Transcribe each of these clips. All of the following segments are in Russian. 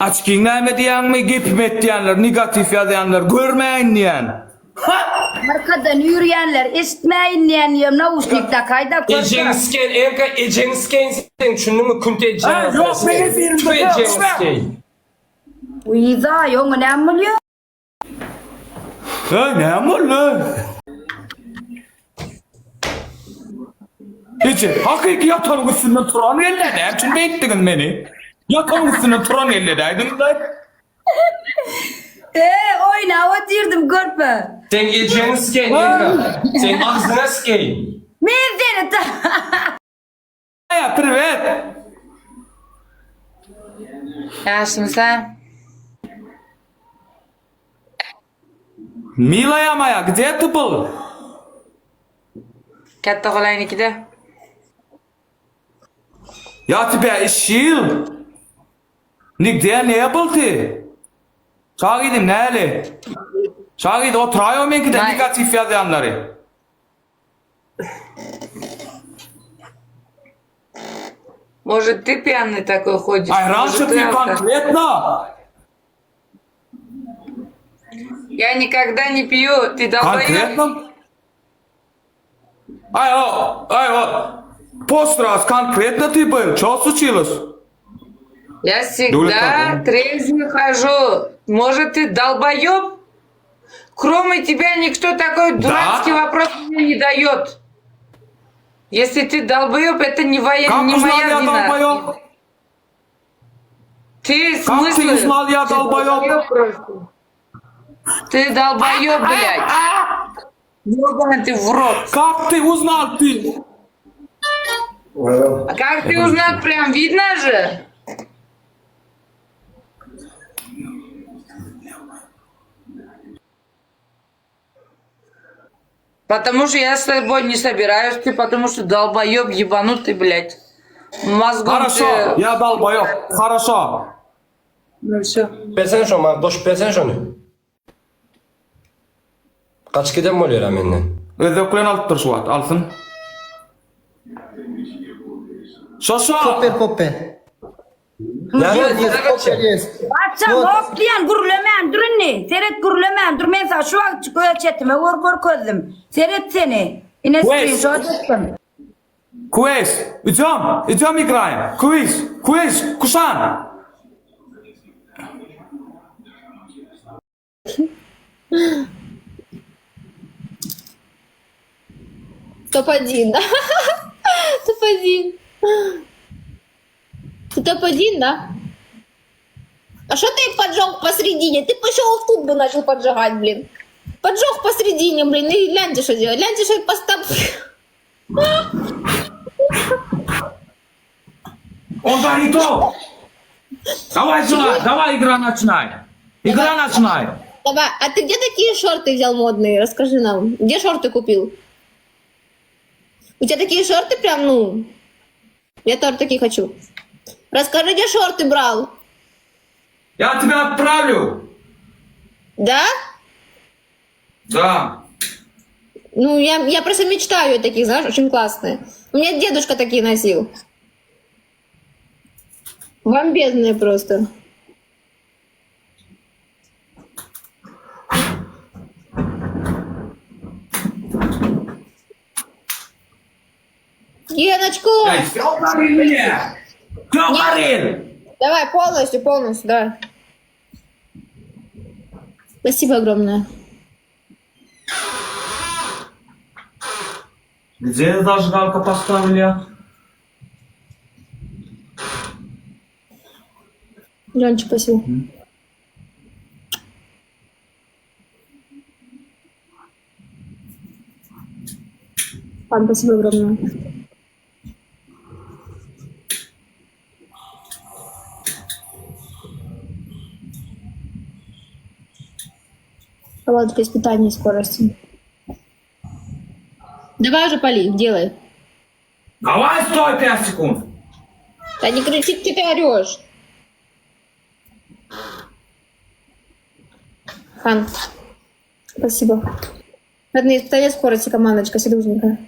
Açık inleme diyen mi, gitmet diyenler, negatif yazanlar, görmeyin diyen. Arkadan yürüyenler, istmeyin diyen nauşnikta kayda koysa. Ecenisken, Erka Ecenisken sen düşündün mü kunte Ecenisken? Yok, benim yerimde Tüve yok, Ecenisken. Uyuza yok ne biliyor? Ne var lan? Hiç hakiki yatağın üstünde turan yerlerde. Hepsini bekledin beni. Yatağın üstünde turan yerlerde. Aydın lan. Oyna oturdım görme. Sen Ecenisken, Erka. Sen ağzına skey. Ben seni Ya, привет. Yaxshimisan? Milaya moя, где ты был? Katta xolaynikida. Я тебя ищил. Nigde ne был ты? Şahidim neyli? Şahid oturuyor mu ki de Nay. negatif yazanları? Может, ты пьяный такой ходишь? Ай, раньше Может, ты алкаш? конкретно. Я никогда не пью. Ты долбоёб? Конкретно? Ай, пост раз конкретно ты был. Что случилось? Я Дуля всегда как, трезвый хожу. Может, ты долбоёб? Кроме тебя никто такой дурацкий вопрос мне не дает. Если ты долбоёб, это не, Как не узнал моя я вина. долбоёб? Ты в Как ты смысле? узнал я Ты долбоёб? просто. Ты долбоёб, блядь. Ёбаный ты в рот. Как ты узнал ты? А как ты узнал? Прям видно же? Потому что я с тобой не собираюсь, ты потому что долбоёб ебанутый, блядь. Мозгом Хорошо, ты... я долбоёб. Хорошо. Ну все. Versene şunu, bana boş versene şunu. Kaç giden mi oluyor amenden? Ödeklen alıp dur şu an. Alsın. Şoşo. Popper. Yani Yes, niye Popper, kaçıyor? yes. Açam hoplayan gurlemen durun ne? Seyret gurlemen dur. Ben sana şu an çıkıyor chatime vur közüm. Seyret seni. Yine Wes. screenshot ettim. Quiz. İdem İbrahim. Quiz. Kuşan. Топ-1, да? Топ-1. Ты топ-1, да? А что ты поджег посередине? Ты пошел тут бы начал поджигать, блин. Поджег посередине, блин, и гляньте, что делать. Гляньте, что постав... Onda не то. Давай игра начинай. Игра начинай. Давай, а ты где такие шорты взял модные? Расскажи нам. Где шорты купил? У тебя такие шорты прям, ну... Я тоже такие хочу. Расскажи, где шорты брал? Я тебя отправлю. Да? Да. Ну, я просто мечтаю о таких, знаешь, очень классные. У меня дедушка такие носил. Бомбезные просто. Геночку! Все говорил мне. Все говорил. Давай, полностью, давай. Спасибо огромное. Где зажигалка поставили? Ленчик, спасибо. Пан, спасибо огромное. Палатка испытаний скорости. Давай уже, пали, делай. Давай, стой 5 секунд. Да не кричи, что ты орешь. Хан, спасибо. Родные испытания скорости, командочка, седужненькая.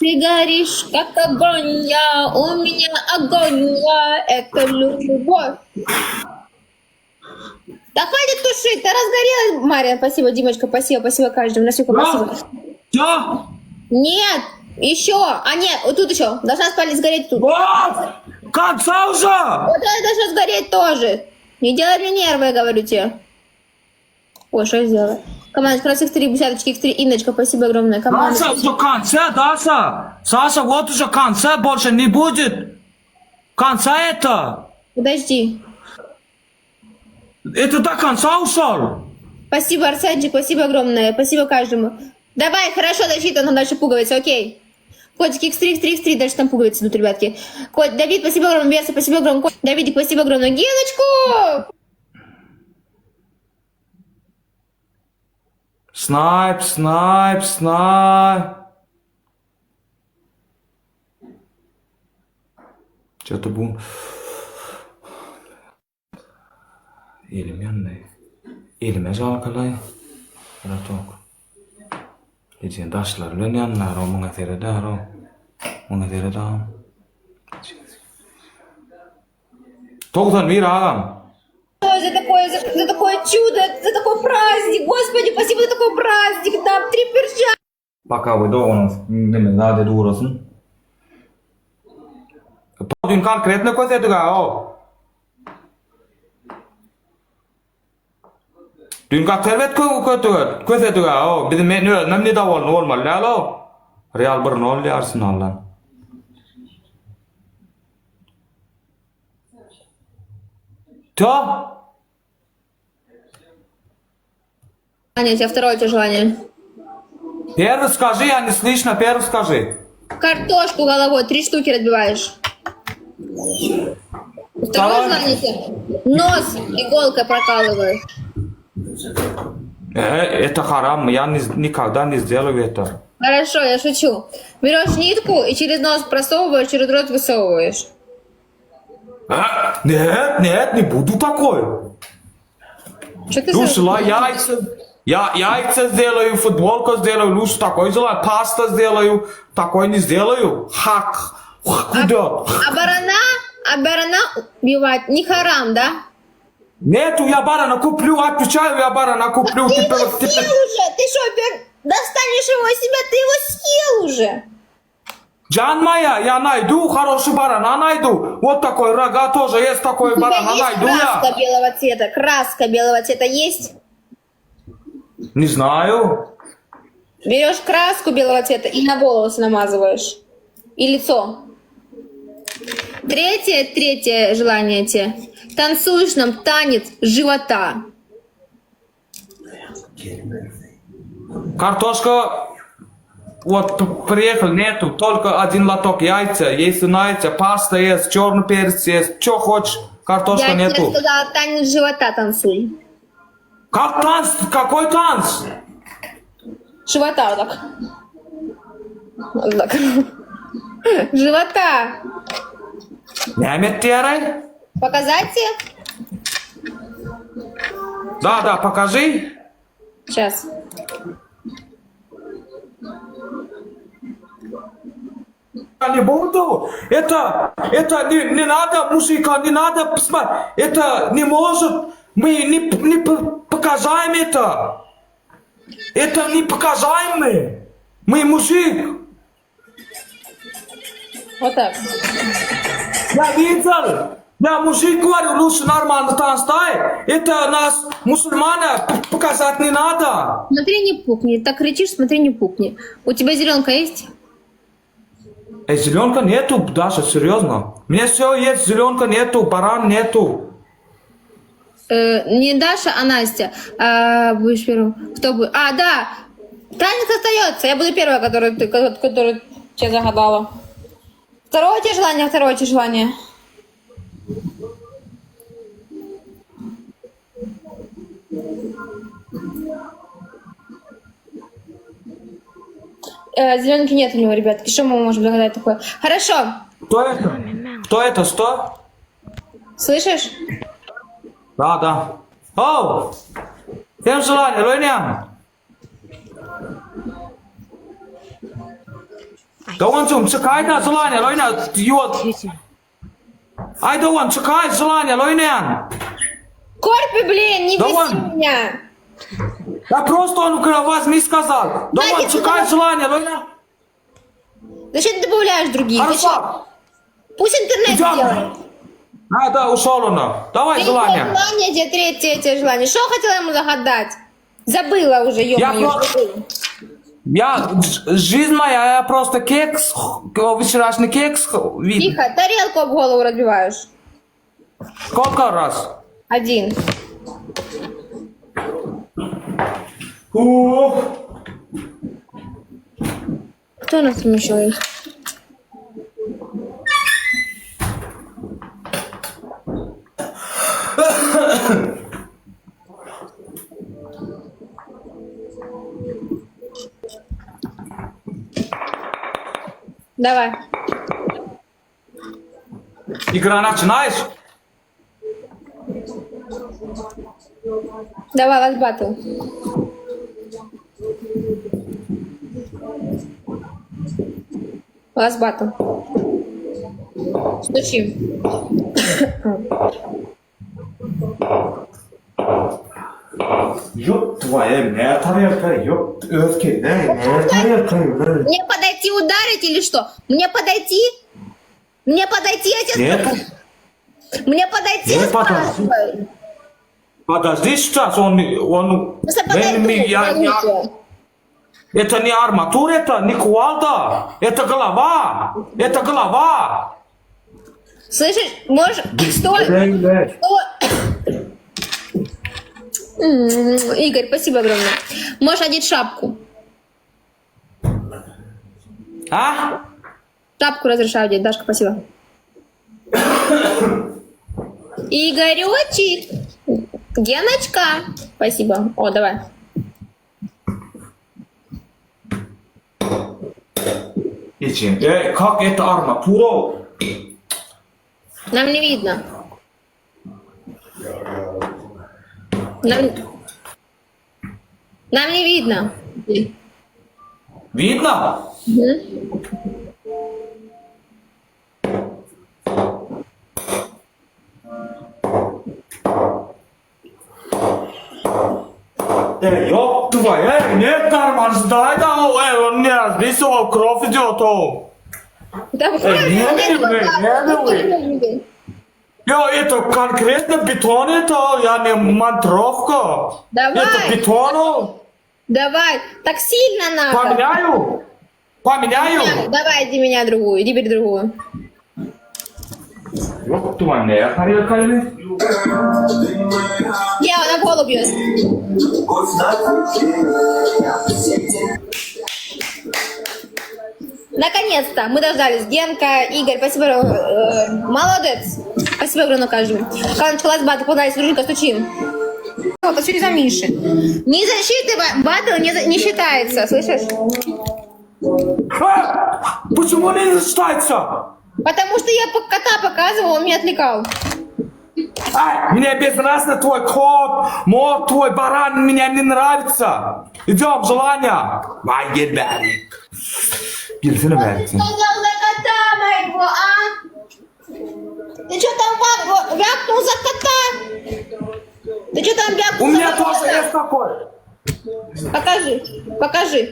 Ты горишь, как огонь, я, у меня огонь, я, это любовь. Да хватит тушить, да разгорелась. Мария, спасибо, Димочка, спасибо каждому. Насюка, спасибо. Что? Нет, еще. А нет, вот тут еще. Должна спалить сгореть тут. Вот! Конца уже! Вот это должно сгореть тоже. Не делай мне нервы, я говорю тебе. Ой, что я сделала? Команда, красных 3, бусяточки, X3, Инночка, спасибо огромное. Команда. Даша, в конце, Даша. Саша, вот уже конца больше не будет. Конца это. Подожди. Это до конца ушел. Спасибо, Арсенчик, спасибо огромное. Спасибо каждому. Давай, хорошо, досчитано, там дальше пуговица, окей. Котик, X3, дальше там пуговицы идут, ребятки. Давид, спасибо огромное. Верса, спасибо огромное. Давидик, спасибо огромное. Геночку! Снайп. Что-то бум. Elime jalkalay. Ratok. Ijin dashlar lenyan naro mga teredaro. Mga teredam. Тогдан мир агам. Что за такое чудо, за такой праздник. Господи, спасибо за такой праздник. Там 3 перчатки. Пока вы дома не надо дуросун. Подин конкретно көтетуга. Dün tervet kötüge. Bizim ne de var normal ya. Real 1-0 Arsenal'dan. Что? Аня, у тебя второе у тебя желание. Первый скажи, я не слышно, первый скажи. Картошку головой 3 штуки разбиваешь. Второе желание тебе. Нос иголкой прокалываешь. Это харам, я никогда не сделаю это. Хорошо, я шучу. Берешь нитку и через нос просовываешь, через рот высовываешь. Нет, не буду такой. Что ты Лучше яйца сделаю, футболку сделаю, лучше такой сделаю, паста сделаю, такой не сделаю. Куда? А барана убивать не харам, да? Нету, я барана куплю, отвечаю, я барана куплю. Ты его съел уже! Ты что, достанешь его из себя? Ты его съел уже! Джан моя, я найду хороший барана, найду. Вот такой рога тоже есть, такой барана, найду я. Краска белого цвета? Краска белого цвета есть? Не знаю. Берешь краску белого цвета и на волосы намазываешь. И лицо. Третье желание тебе. Танцуешь нам танец живота. Картошка, вот приехал, нету, только один лоток яйца. Если яйца, паста есть, черный перец есть, что хочешь, картошка Я нету. тебе сказала, танец живота танцуй. Как танц? Какой танц? Живота вот так. Вот так. Живота. Мehmet Дерай? Показать тебе? Да, покажи. Сейчас. Я не буду. Это не надо, мужика, не надо посмотреть. Это не может. Мы не показаем это. Это не показаем мы. Мы мужик. Вот так. Я видел. Я мужик говорю, лучше нормально танцтай. Это нас, мусульмана, показать не надо. Смотри, не пукни. Так кричишь, смотри, не пукни. У тебя зеленка есть? Зеленка нету, Даша, серьезно. У меня все есть, зеленка нету, баран нету. Не Даша, а Настя. Будешь первым. Кто будет? А, да. Танец остается. Я буду первая, которую тебе загадала. Второе тебе желание. Зеленки нет у него, ребятки. Что мы можем загадать такое? Хорошо. Кто это? Что? Слышишь? Да. Оу! Всем желание, Лойнян. Давай, чекай на желание, Лойна, йод. Ай, давай, чекай желание, Лойна. Корпи, блин, не Да беси ладно. меня. Я просто он возьми сказал. Давай, Знаете, чекай куда- желание, Лойна. Зачем ты добавляешь другие? Ты чё? Хорошо. Пусть интернет Идем. делает. А, да, ушел он. Давай Третье желание. желание, третье желание. Что хотела ему загадать? Забыла уже, ё-моё. Жизнь моя, я просто кекс, вчерашний кекс видно. Тихо, тарелку об голову разбиваешь. Сколько раз? 1. Ух. Кто у нас там еще есть? Давай. Игра начинаешь? Давай, лast battle. Last battle. Стучим. Ёб твоя, не тарелка, ёб, тарелка. Мне подойти ударить или что? Мне подойти? Мне подойти, я тебе Нет. спрашиваю? Мне подойти, я Нет, подожди. спрашиваю? Подожди сейчас, он, Просто подойди, подойди. это не арматура, это не кувалда, это голова, Слышишь, можешь... Стой! Стой! Игорь, спасибо огромное. Можешь одеть шапку. А? Шапку разрешаю одеть. Дашка, спасибо. Игоречек. Геночка. Спасибо. О, давай. Иди. Как это арматура? Нам не видно. Нам не видно. Видно? Ёб твоя, нет, нормально, сдай, да, он не разбрисывал, кровь идет, о. Да, Это конкретно бетон, это я не мантровка. Давай. Это бетон. Давай. Так сильно надо. Поменяю. Давай, иди меня другую. Иди бери другую. Ёб твоя, не тарелка или? Я, она в голову бьет. Наконец-то мы дождались. Генка, Игорь, спасибо. Молодец. Спасибо огромное каждому. Каночка, ласт батл, подались, дружинка, стучим. Вот, это из-за Миши. Не защиты батл не считается, слышишь? Почему не считается? Потому что я кота показывала, он меня отвлекал. Мне безнравственно твой кот, мой твой баран, мне не нравится. Идем, желание. Вай, Барик. Гельсина Барик. Сказал за кота моего, а? Ты что там вякнул за кота? Ты что там вякнул У за меня кота? тоже есть такой. Покажи.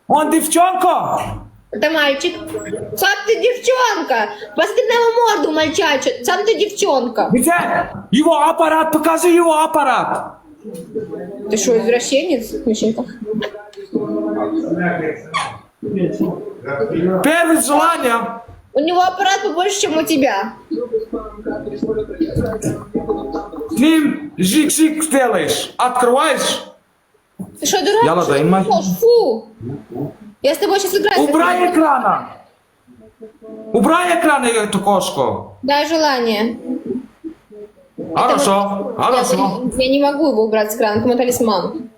Он девчонка. Это мальчик. Сам ты девчонка. Посмотри на его морду, мальчачек. Сам ты девчонка. Где? Его аппарат, покажи его аппарат. Ты что, извращенец, Мишенька? Первое желание. У него аппарат побольше, чем у тебя. С ним жик-жик делаешь. Открываешь. Ты что, дурак? Яла, Что дай ты мать. делаешь? Фу. Я с тобой сейчас играю. Убрай экрана. Убрай экран эту кошку. Дай желание. Хорошо, хорошо. Я не могу его убрать с экрана, это талисман.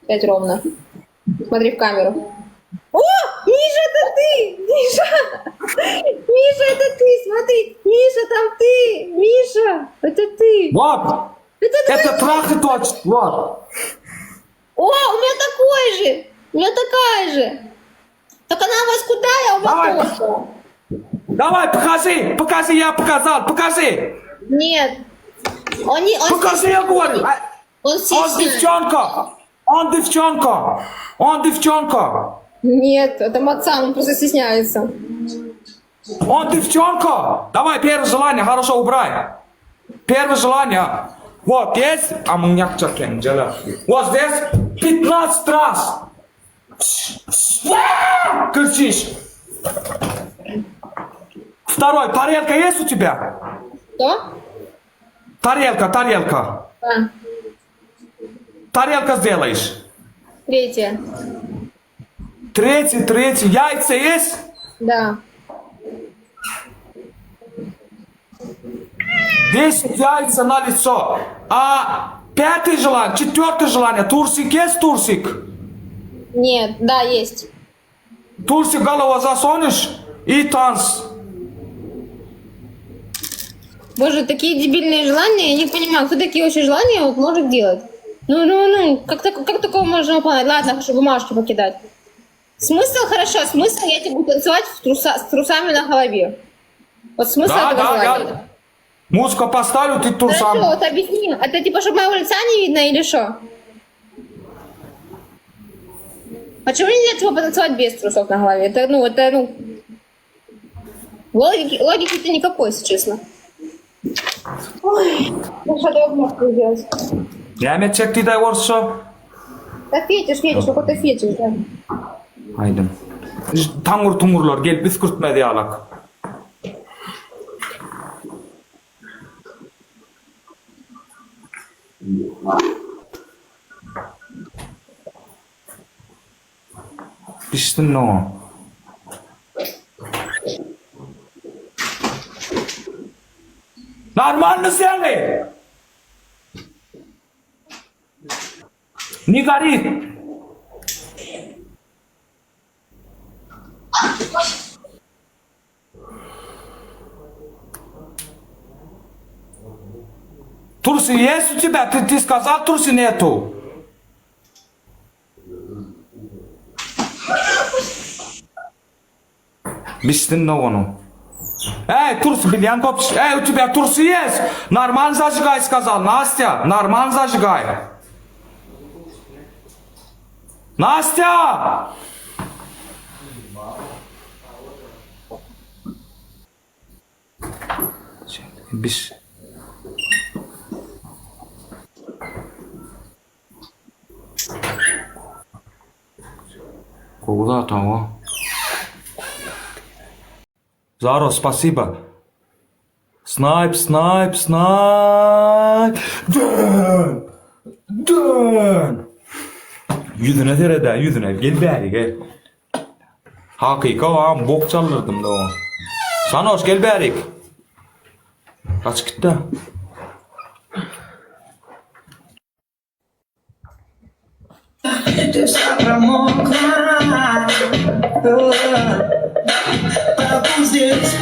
5 ровно. Смотри в камеру. О, Миша, это ты! Миша! Миша, это ты! Смотри! Миша, там ты! Миша, это ты! Вот. Это Это трахи точно. Вот. О, у меня такой же! У меня такая же. Так она у вас куда? Я у Давай. вас тоже. Давай, покажи, я показал, покажи. Нет. Он не... Он Покажи, я говорю. Он Он стесняется. Он девчонка. Нет, это Максан, он просто стесняется. Он девчонка. Давай, первое желание, хорошо, убрай. Первое желание. Вот здесь, а мы не вот здесь 15 раз. Кричишь. Второй, тарелка есть у тебя? Что? Тарелка. Да. Тарелка сделаешь. Третье. Третий. Яйца есть? Да. 10 яйца на лицо. А пятое желание, четвертое желание. Турсик есть турсик? Нет, да, есть. Турсик голову засунешь и танц. Боже, такие дебильные желания, я не понимаю, кто такие вообще желания вот может делать? Ну, как такого можно выполнять? Ладно, хорошо, бумажки покидать. Смысл хорошо, смысл я тебе буду танцевать с трусами на голове. Вот смысл этого желания. я музыку поставлю, ты Хорошо, турсам. вот объясни, это типа, чтобы моего лица не видно или что? Почему нельзя типа потанцевать без трусов на голове? Это логики-то никакой, если честно. Ой, ну что ты можешь сделать? Yemek çekti de varsa. Да фетиш, какой-то фетиш, да. Haydi. Tangır gel biskürt alak. Piştin o. Нормально сделай! Не горит! Турси есть у тебя? Ты сказал, Турси нету. Бистин новону. Эй, Турси, бельян копчиш. Эй, у тебя Турси есть? Нормально зажигай, сказал. Настя, нормально зажигай. Настя! Биш. Куда того? Заро, спасибо. Снайп. Dön. Yüzüne terede, yüzüne. Gel beri, gel. Hakika ağam, bok çalırdım da o. Sanoş, gel beri. Kaç gitti? Ты вся промокла, побудь здесь,